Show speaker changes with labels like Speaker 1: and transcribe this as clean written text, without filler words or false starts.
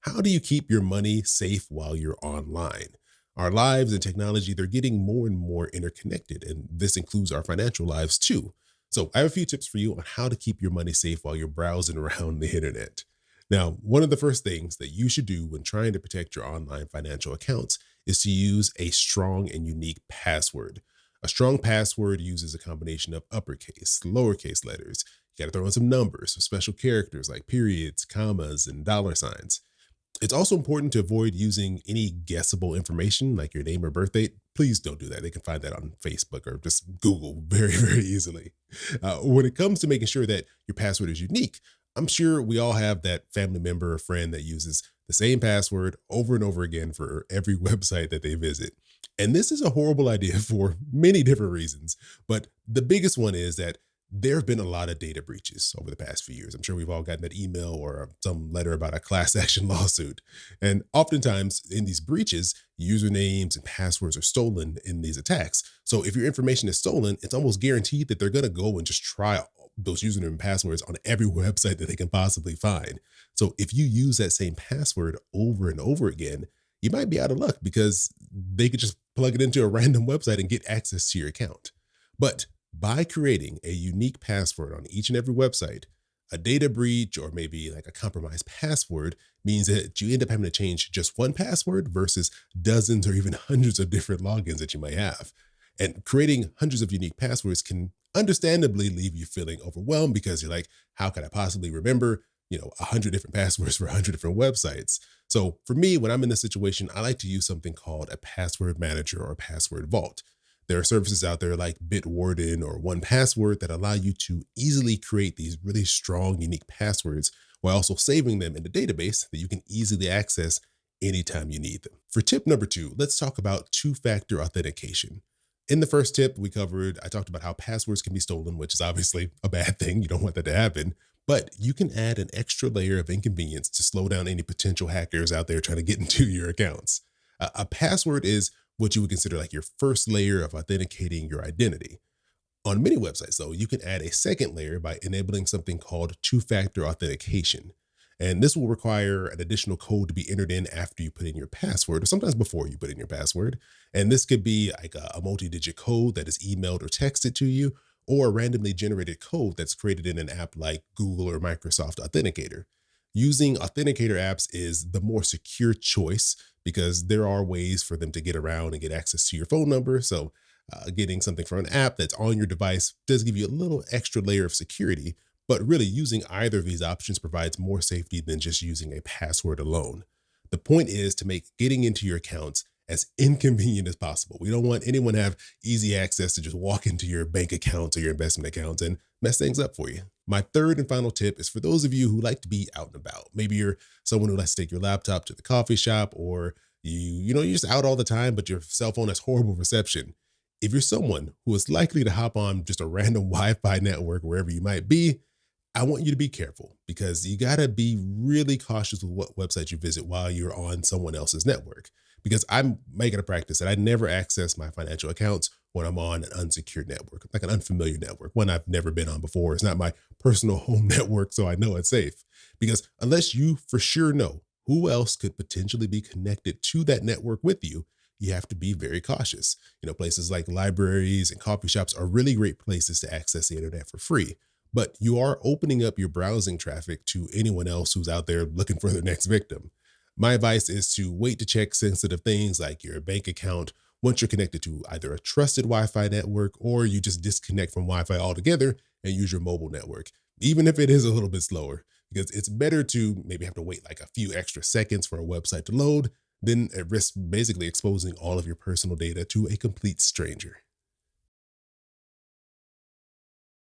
Speaker 1: How do you keep your money safe while you're online? Our lives and technology, they're getting more and more interconnected, and this includes our financial lives too. So, I have a few tips for you on how to keep your money safe while you're browsing around the internet. Now, one of the first things that you should do when trying to protect your online financial accounts is to use a strong and unique password. A strong password uses a combination of uppercase, lowercase letters. You got to throw in some numbers, some special characters like periods, commas, and dollar signs. It's also important to avoid using any guessable information like your name or birth date. Please don't do that. They can find that on Facebook or just Google very, very easily. When it comes to making sure that your password is unique, I'm sure we all have that family member or friend that uses the same password over and over again for every website that they visit. And this is a horrible idea for many different reasons. But the biggest one is that there have been a lot of data breaches over the past few years. I'm sure we've all gotten that email or some letter about a class action lawsuit. And oftentimes in these breaches, usernames and passwords are stolen in these attacks. So if your information is stolen, it's almost guaranteed that they're going to go and just try those username and passwords on every website that they can possibly find. So if you use that same password over and over again, you might be out of luck because they could just plug it into a random website and get access to your account. But by creating a unique password on each and every website, a data breach or maybe like a compromised password means that you end up having to change just one password versus dozens or even hundreds of different logins that you might have. And creating hundreds of unique passwords can understandably leave you feeling overwhelmed because you're like, how could I possibly remember, 100 different passwords for 100 different websites? So for me, when I'm in this situation, I like to use something called a password manager or a password vault. There are services out there like Bitwarden or 1Password that allow you to easily create these really strong, unique passwords while also saving them in a database that you can easily access anytime you need them. For tip number two, let's talk about two-factor authentication. In the first tip, I talked about how passwords can be stolen, which is obviously a bad thing. You don't want that to happen. But you can add an extra layer of inconvenience to slow down any potential hackers out there trying to get into your accounts. A password is what you would consider like your first layer of authenticating your identity. On many websites, though, you can add a second layer by enabling something called two factor authentication. And this will require an additional code to be entered in after you put in your password, or sometimes before you put in your password. And this could be like a multi digit code that is emailed or texted to you, or a randomly generated code that's created in an app like Google or Microsoft Authenticator. Using authenticator apps is the more secure choice because there are ways for them to get around and get access to your phone number. So, getting something from an app that's on your device does give you a little extra layer of security. But really, using either of these options provides more safety than just using a password alone. The point is to make getting into your accounts as inconvenient as possible. We don't want anyone to have easy access to just walk into your bank accounts or your investment accounts and mess things up for you. My third and final tip is for those of you who like to be out and about. Maybe you're someone who likes to take your laptop to the coffee shop, or you're just out all the time, but your cell phone has horrible reception. If you're someone who is likely to hop on just a random Wi-Fi network wherever you might be, I want you to be careful because you got to be really cautious with what website you visit while you're on someone else's network. Because I'm making a practice that I never access my financial accounts when I'm on an unsecured network, like an unfamiliar network, one I've never been on before. It's not my personal home network, so I know it's safe. Because unless you for sure know who else could potentially be connected to that network with you, you have to be very cautious. Places like libraries and coffee shops are really great places to access the internet for free. But you are opening up your browsing traffic to anyone else who's out there looking for their next victim. My advice is to wait to check sensitive things like your bank account once you're connected to either a trusted Wi Fi network or you just disconnect from Wi Fi altogether and use your mobile network, even if it is a little bit slower, because it's better to maybe have to wait like a few extra seconds for a website to load than at risk basically exposing all of your personal data to a complete stranger.